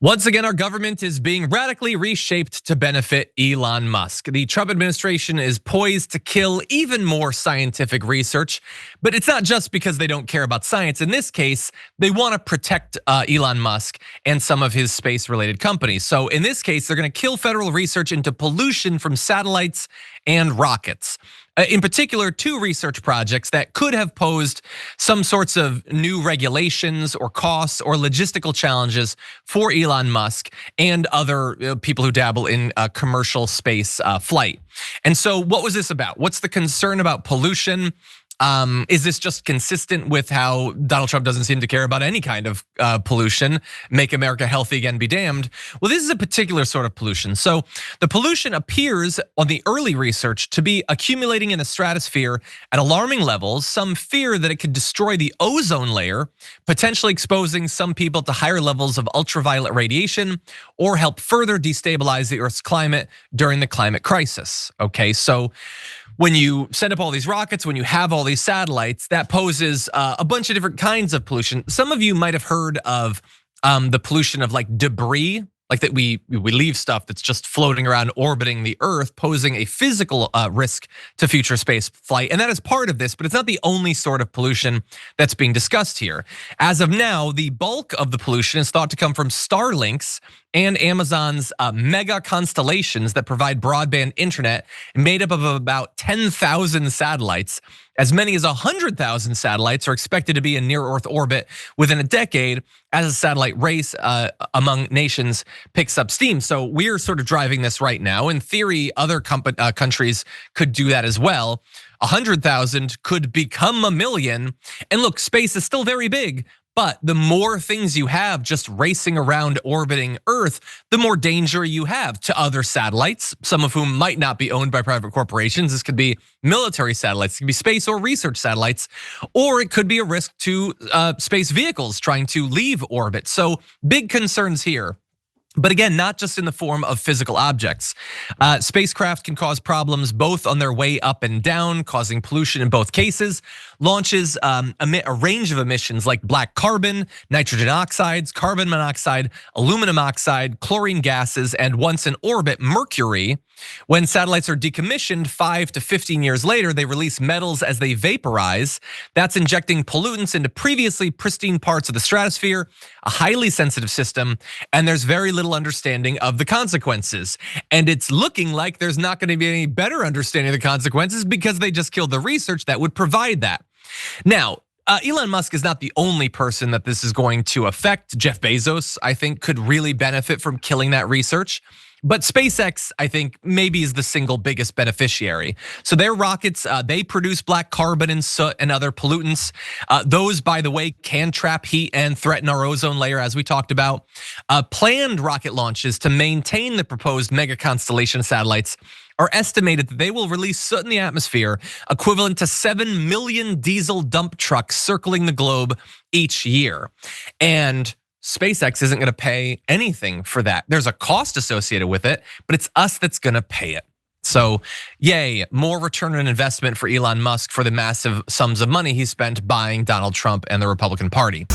Once again, our government is being radically reshaped to benefit Elon Musk. The Trump administration is poised to kill even more scientific research, but it's not just because they don't care about science. In this case, they want to protect Elon Musk and some of his space-related companies. So in this case, they're going to kill federal research into pollution from satellites and rockets. In particular, two research projects that could have posed some sorts of new regulations or costs or logistical challenges for Elon Musk and other people who dabble in commercial space flight. And so what was this about? What's the concern about pollution? Is this just consistent with how Donald Trump doesn't seem to care about any kind of pollution? Make America healthy again, be damned. Well, this is a particular sort of pollution. So the pollution appears on the early research to be accumulating in the stratosphere at alarming levels. Some fear that it could destroy the ozone layer, potentially exposing some people to higher levels of ultraviolet radiation, or help further destabilize the Earth's climate during the climate crisis. Okay, so when you send up all these rockets, when you have all these satellites, that poses a bunch of different kinds of pollution. Some of you might have heard of the pollution of like debris, like that we leave stuff that's just floating around orbiting the Earth, posing a physical risk to future space flight. And that is part of this, but it's not the only sort of pollution that's being discussed here. As of now, the bulk of the pollution is thought to come from Starlink's and Amazon's mega constellations that provide broadband internet, made up of about 10,000 satellites. As many as 100,000 satellites are expected to be in near Earth orbit within a decade as a satellite race among nations picks up steam. So we're sort of driving this right now. In theory, other countries could do that as well. 100,000 could become a million. And look, space is still very big, but the more things you have just racing around orbiting Earth, the more danger you have to other satellites, some of whom might not be owned by private corporations. This could be military satellites, it could be space or research satellites, or it could be a risk to space vehicles trying to leave orbit. So big concerns here. But again, not just in the form of physical objects. Spacecraft can cause problems both on their way up and down, causing pollution in both cases. Launches emit a range of emissions like black carbon, nitrogen oxides, carbon monoxide, aluminum oxide, chlorine gases, and once in orbit, mercury. When satellites are decommissioned 5 to 15 years later, they release metals as they vaporize. That's injecting pollutants into previously pristine parts of the stratosphere, a highly sensitive system, and there's very little understanding of the consequences. And it's looking like there's not going to be any better understanding of the consequences because they just killed the research that would provide that. Now, Elon Musk is not the only person that this is going to affect. Jeff Bezos, I think, could really benefit from killing that research. But SpaceX, I think, maybe is the single biggest beneficiary. So their rockets, they produce black carbon and soot and other pollutants. Those, by the way, can trap heat and threaten our ozone layer, as we talked about. Planned rocket launches to maintain the proposed mega constellation satellites are estimated that they will release soot in the atmosphere equivalent to 7 million diesel dump trucks circling the globe each year. And SpaceX isn't gonna pay anything for that. There's a cost associated with it, but it's us that's gonna pay it. So yay, more return on investment for Elon Musk for the massive sums of money he spent buying Donald Trump and the Republican Party.